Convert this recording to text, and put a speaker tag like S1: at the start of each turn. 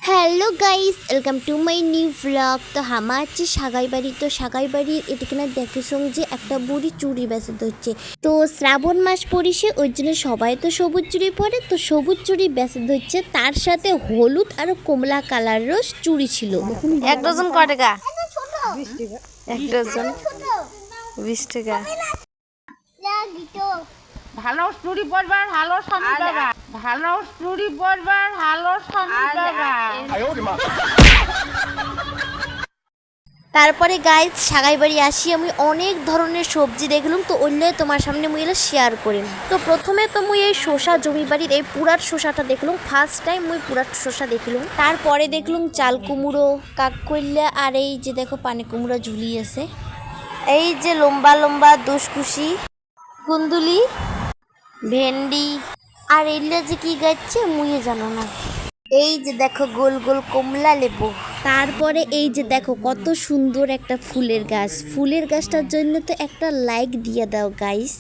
S1: Hello guys, welcome to my new blog. তো হামা আছে সাগাই বাড়ি। তো সাগাই বাড়ির এদিকে না দেখে যে একটা বুড়ি চুড়ি বেঁচে হচ্ছে। তো শ্রাবণ মাস পড়িছে, ওই জন্য সবাই তো সবুজ চুড়ি পরে। তো সবুজ চুড়ি বেঁচে হচ্ছে, তার সাথে হলুদ আর কমলা কালারেরও চুড়ি ছিল।
S2: এক ডজন কয় টাকা? 20 টাকা। এক ডজন 20 টাকা।
S3: ভালো স্টোরি পড়বার ভালো সময় পাবা, ভালো স্টোরি পড়বার ভালো সময় পাবা।
S1: তারপরে গাইস সাগাই বাড়ি আসি, আমি অনেক ধরনের সবজি দেখলাম। তো ওইলে তোমার সামনে মুই এলা শেয়ার করিম। তো প্রথমে তো মুই এই শসা জমি বাড়ির এই পুরাট শসাটা দেখলাম, ফার্স্ট টাইম মুই পুরাট শসা দেখলাম। তারপরে দেখলাম চাল কুমড়ো, কাককইল্লা, আর এই যে দেখো পানি কুমড়ো ঝুলি আছে, এই যে লম্বা লম্বা দুশকুশি, কুন্দুলি, ভেন্ডি, আর এইলা যে কি গাচ্ছে মুইয়ে জানো না। এই যে দেখো গোল গোল কমলা লেবু। তারপরে এই যে দেখো কত সুন্দর একটা ফুলের গাছ। ফুলের গাছটার জন্য তো একটা লাইক দিয়ে দাও গাইস।